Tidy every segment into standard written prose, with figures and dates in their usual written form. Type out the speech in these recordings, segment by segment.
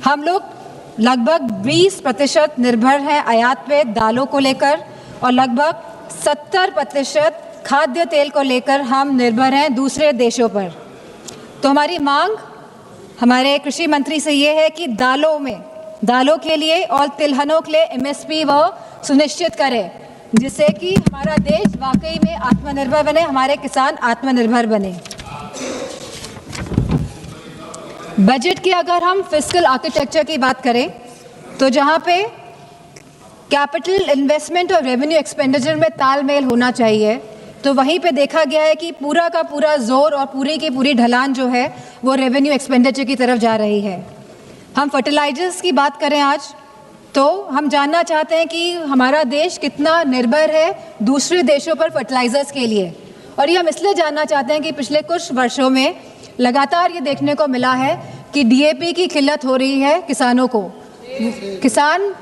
हम लोग लगभग 20% निर्भर हैं आयात पे दालों को लेकर और लगभग 70% खाद्य तेल को लेकर हम निर्भर हैं दूसरे देशों पर। तो हमारी मांग हमारे कृषि मंत्री से ये है कि दालों के लिए और तिलहनों के लिए MSP वह सुनिश्चित करें, जिससे कि हमारा देश वाकई में आत्मनिर्भर बने, हमारे किसान आत्मनिर्भर बने। बजट की अगर हम फिस्कल आर्किटेक्चर की बात करें तो जहां पे कैपिटल इन्वेस्टमेंट और रेवेन्यू एक्सपेंडिचर में तालमेल होना चाहिए, तो वहीं पे देखा गया है कि पूरा का पूरा जोर और पूरी की पूरी ढलान जो है वो रेवेन्यू एक्सपेंडिचर की तरफ जा रही है। हम फर्टिलाइजर्स की बात करें आज, तो हम जानना चाहते हैं कि हमारा देश कितना निर्भर है दूसरे देशों पर फर्टिलाइजर्स के लिए, और ये हम इसलिए जानना चाहते हैं कि पिछले कुछ वर्षों में लगातार ये देखने को मिला है कि DAP की किल्लत हो रही है किसानों को। किसान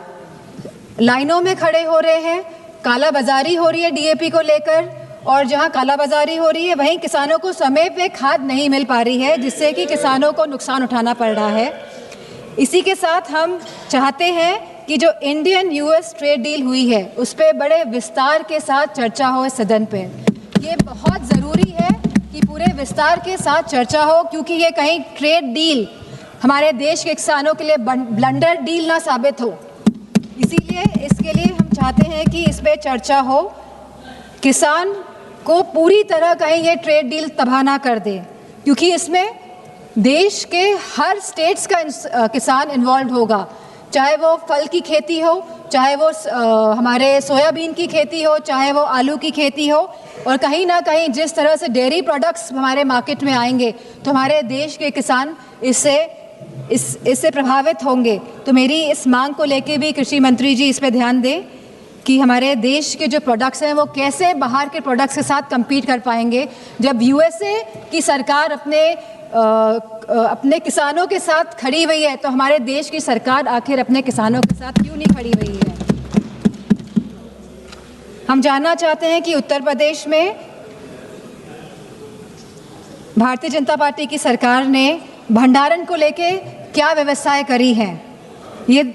लाइनों में खड़े हो रहे हैं, कालाबाजारी हो रही है DAP को लेकर, और जहां कालाबाजारी हो रही है वहीं किसानों को समय पे खाद नहीं मिल पा रही है, जिससे कि किसानों को नुकसान उठाना पड़ रहा है। इसी के साथ हम चाहते हैं कि जो इंडियन US ट्रेड डील हुई है उस पर बड़े विस्तार के साथ चर्चा हो इस सदन पे। ये बहुत ज़रूरी है कि पूरे विस्तार के साथ चर्चा हो, क्योंकि ये कहीं ट्रेड डील हमारे देश के किसानों के लिए ब्लंडर डील ना साबित हो। इसीलिए इसके लिए हम चाहते हैं कि इस पर चर्चा हो, किसान को पूरी तरह कहीं ये ट्रेड डील तबाह ना कर दे, क्योंकि इसमें देश के हर स्टेट्स का किसान इन्वॉल्व होगा, चाहे वो फल की खेती हो, चाहे वो हमारे सोयाबीन की खेती हो, चाहे वो आलू की खेती हो, और कहीं ना कहीं जिस तरह से डेयरी प्रोडक्ट्स हमारे मार्केट में आएंगे तो हमारे देश के किसान इससे प्रभावित होंगे। तो मेरी इस मांग को लेके भी कृषि मंत्री जी इस पे ध्यान दें कि हमारे देश के जो प्रोडक्ट्स हैं वो कैसे बाहर के प्रोडक्ट्स के साथ compete कर पाएंगे। जब USA की सरकार अपने किसानों के साथ खड़ी हुई है, तो हमारे देश की सरकार आखिर अपने किसानों के साथ क्यों नहीं खड़ी हुई है। हम जानना चाहते हैं कि उत्तर प्रदेश में भारतीय जनता पार्टी की सरकार ने भंडारण को लेके क्या व्यवस्थाएं करी हैं, ये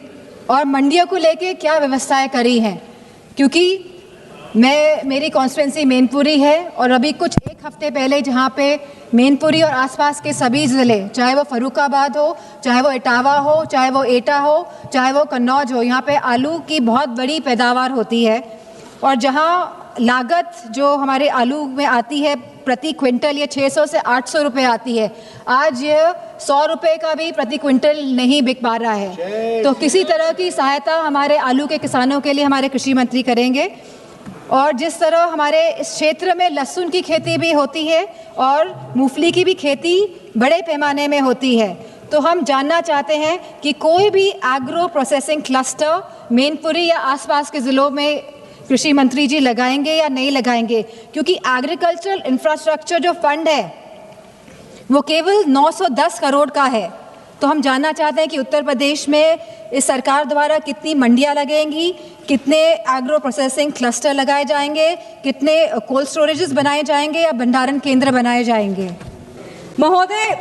और मंडियों को लेके क्या व्यवस्थाएं करी हैं, क्योंकि मेरी कॉन्स्टिट्यूंसी मैनपुरी है, और अभी कुछ एक हफ्ते पहले जहाँ पे मैनपुरी और आसपास के सभी ज़िले, चाहे वो फर्रुखाबाद हो, चाहे वो इटावा हो, चाहे वो एटा हो, चाहे वो कन्नौज हो, यहाँ पे आलू की बहुत बड़ी पैदावार होती है, और जहाँ लागत जो हमारे आलू में आती है प्रति क्विंटल ये 600 से 800 रुपये आती है, आज ये 100 रुपये का भी प्रति क्विंटल नहीं बिक पा रहा है। तो किसी तरह की सहायता हमारे आलू के किसानों के लिए हमारे कृषि मंत्री करेंगे। और जिस तरह हमारे इस क्षेत्र में लहसुन की खेती भी होती है और मूंगफली की भी खेती बड़े पैमाने में होती है, तो हम जानना चाहते हैं कि कोई भी एग्रो प्रोसेसिंग क्लस्टर मैनपुरी या आसपास के ज़िलों में कृषि मंत्री जी लगाएंगे या नहीं लगाएंगे, क्योंकि एग्रीकल्चरल इंफ्रास्ट्रक्चर जो फंड है वो केवल 910 करोड़ का है। तो हम जानना चाहते हैं कि उत्तर प्रदेश में इस सरकार द्वारा कितनी मंडियां लगेंगी, कितने एग्रो प्रोसेसिंग क्लस्टर लगाए जाएंगे, कितने कोल्ड स्टोरेजेस बनाए जाएंगे या भंडारण केंद्र बनाए जाएंगे। महोदय,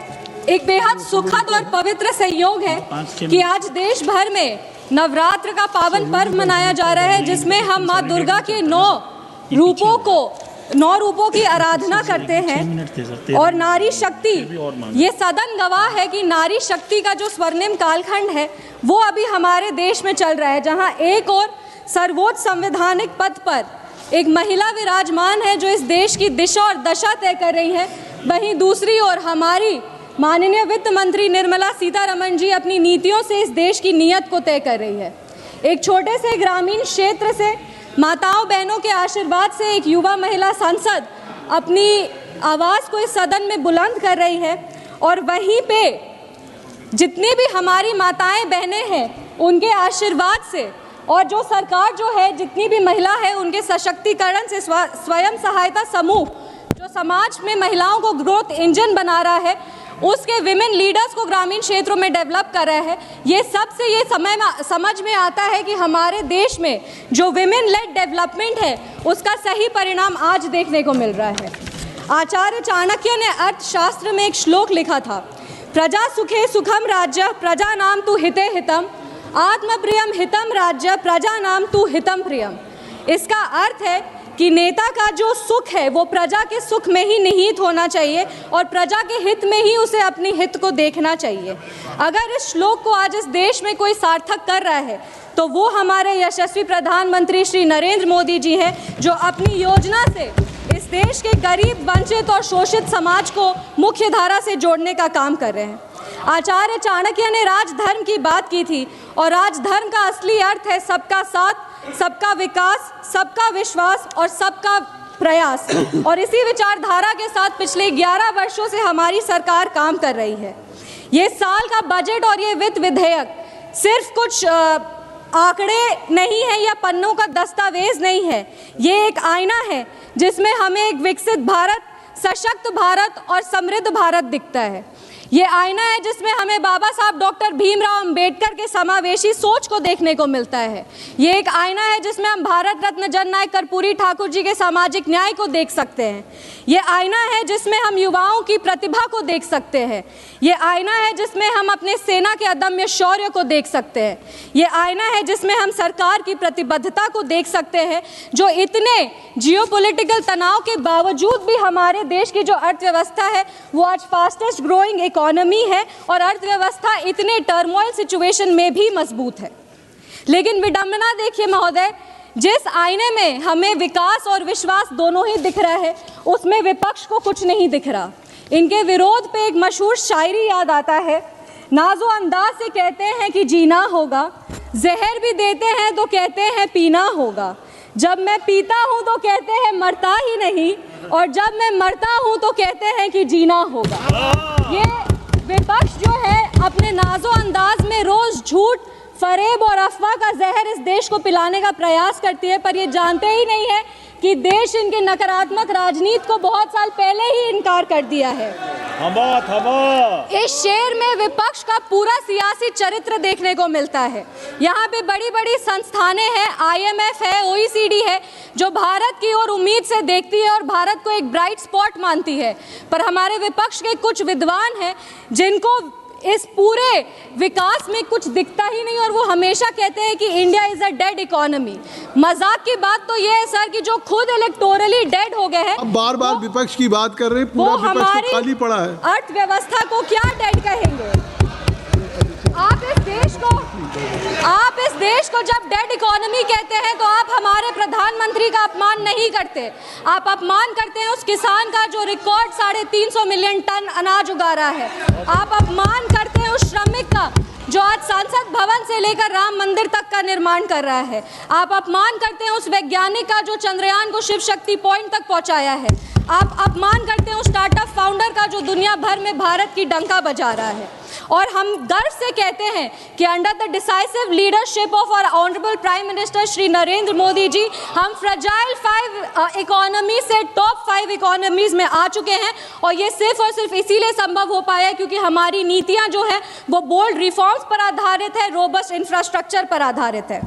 एक बेहद सुखद और पवित्र संयोग है कि आज देश भर में नवरात्र का पावन पर्व मनाया जा रहा है, जिसमें हम माँ दुर्गा के 9 रूपों की आराधना करते हैं। और नारी शक्ति, ये सदन गवाह है कि नारी शक्ति का जो स्वर्णिम कालखंड है वो अभी हमारे देश में चल रहा है, जहां एक और सर्वोच्च संवैधानिक पद पर एक महिला विराजमान है जो इस देश की दिशा और दशा तय कर रही है, वहीं दूसरी ओर हमारी माननीय वित्त मंत्री निर्मला सीतारमण जी अपनी नीतियों से इस देश की नीयत को तय कर रही है। एक छोटे से ग्रामीण क्षेत्र से माताओं बहनों के आशीर्वाद से एक युवा महिला सांसद अपनी आवाज़ को इस सदन में बुलंद कर रही है, और वहीं पे जितनी भी हमारी माताएं बहनें हैं उनके आशीर्वाद से, और जो सरकार जो है जितनी भी महिला है उनके सशक्तिकरण से स्वयं सहायता समूह जो समाज में महिलाओं को ग्रोथ इंजन बना रहा है, उसके विमेन लीडर्स को ग्रामीण क्षेत्रों में डेवलप कर रहा है। ये सबसे ये समझ में आता है कि हमारे देश में जो विमेन लेड डेवलपमेंट है उसका सही परिणाम आज देखने को मिल रहा है। आचार्य चाणक्य ने अर्थशास्त्र में एक श्लोक लिखा था, प्रजा सुखे सुखम राज्य प्रजानां तु हिते हितम, आत्मप्रियम हितम राज्य प्रजानां तु हितम प्रियम। इसका अर्थ है कि नेता का जो सुख है वो प्रजा के सुख में ही निहित होना चाहिए और प्रजा के हित में ही उसे अपनी हित को देखना चाहिए। अगर इस श्लोक को आज इस देश में कोई सार्थक कर रहा है तो वो हमारे यशस्वी प्रधानमंत्री श्री नरेंद्र मोदी जी हैं, जो अपनी योजना से इस देश के गरीब, वंचित और शोषित समाज को मुख्य धारा से जोड़ने का काम कर रहे हैं। आचार्य चाणक्य ने राजधर्म की बात की थी और राजधर्म का असली अर्थ है सबका साथ, सबका विकास, सबका विश्वास और सबका प्रयास। और इसी विचारधारा के साथ पिछले 11 वर्षों से हमारी सरकार काम कर रही है। ये साल का बजट और ये वित्त विधेयक सिर्फ कुछ आंकड़े नहीं है या पन्नों का दस्तावेज नहीं है, ये एक आईना है जिसमें हमें एक विकसित भारत, सशक्त भारत और समृद्ध भारत दिखता है। ये आईना है जिसमें हमें बाबा साहब डॉक्टर भीमराव अंबेडकर के समावेशी सोच को देखने को मिलता है। ये एक आईना है जिसमें हम भारत रत्न जननायक कर्पूरी ठाकुर जी के सामाजिक न्याय को देख सकते हैं। ये आईना है जिसमें हम युवाओं की प्रतिभा को देख सकते हैं। ये आईना है जिसमें हम अपने सेना के अदम्य शौर्य को देख सकते हैं। ये आईना है जिसमें हम सरकार की प्रतिबद्धता को देख सकते हैं, जो इतने जियोपॉलिटिकल तनाव के बावजूद भी हमारे देश की जो अर्थव्यवस्था है वो आज फास्टेस्ट ग्रोइंग इकोनॉमी है और अर्थव्यवस्था इतने टर्मोइल सिचुएशन में भी मजबूत है। लेकिन विडंबना देखिए महोदय, जिस आईने में हमें विकास और विश्वास दोनों ही दिख रहा है उसमें विपक्ष को कुछ नहीं दिख रहा। इनके विरोध पे एक मशहूर शायरी याद आता है, नाजो अंदाज से कहते हैं कि जीना होगा, जहर भी देते हैं तो कहते हैं पीना होगा, जब मैं पीता हूँ तो कहते हैं मरता ही नहीं, और जब मैं मरता हूँ तो कहते हैं कि जीना होगा। ये विपक्ष जो है अपने नाजो अंदाज में रोज झूठ, फरेब और अफवाह का जहर इस देश को पिलाने का प्रयास करती है, पर ये जानते ही नहीं है कि देश इनके नकारात्मक राजनीति को बहुत साल पहले ही इनकार कर दिया है। इस शेर में विपक्ष का पूरा सियासी चरित्र देखने को मिलता है। यहाँ पे बड़ी बड़ी संस्थानें हैं, IMF है, OECD है, जो भारत की ओर उम्मीद से देखती है और भारत को एक ब्राइट स्पॉट मानती है। पर हमारे विपक्ष के कुछ विद्वान हैं जिनको इस पूरे विकास में कुछ दिखता ही नहीं और वो हमेशा कहते हैं कि India is a dead economy. मजाक की बात तो ये है सर कि जो खुद इलेक्टोरली डेड हो गए हैं, अब बार बार विपक्ष की बात कर रहे हैं, पूरा विपक्ष तो खाली पड़ा है। अर्थव्यवस्था को क्या डेड कहेंगे? आप इस देश को जब डेड इकोनॉमी कहते हैं तो आप हमारे प्रधानमंत्री का अपमान नहीं करते, आप अपमान करते हैं उस किसान का जो रिकॉर्ड 350 मिलियन टन अनाज उगा रहा है। आप अपमान करते हैं उस श्रमिक का जो आज संसद भवन से लेकर राम मंदिर तक का निर्माण कर रहा है। आप अपमान करते हैं उस वैज्ञानिक का जो चंद्रयान को शिव शक्ति पॉइंट तक पहुंचाया है। आप अपमान करते हैं उस स्टार्टअप फाउंडर का जो दुनिया भर में भारत की डंका बजा रहा है। और हम गर्व से कहते हैं कि under the decisive leadership of our honourable prime minister Shri Narendra Modi ji, हम फ्रजाइल 5 इकोनॉमी से टॉप 5 इकोनॉमीज में आ चुके हैं। और ये सिर्फ और सिर्फ इसीलिए संभव हो पाया क्योंकि हमारी नीतियां जो है वो बोल्ड रिफॉर्म्स पर आधारित है, रोबस्ट इंफ्रास्ट्रक्चर पर आधारित है।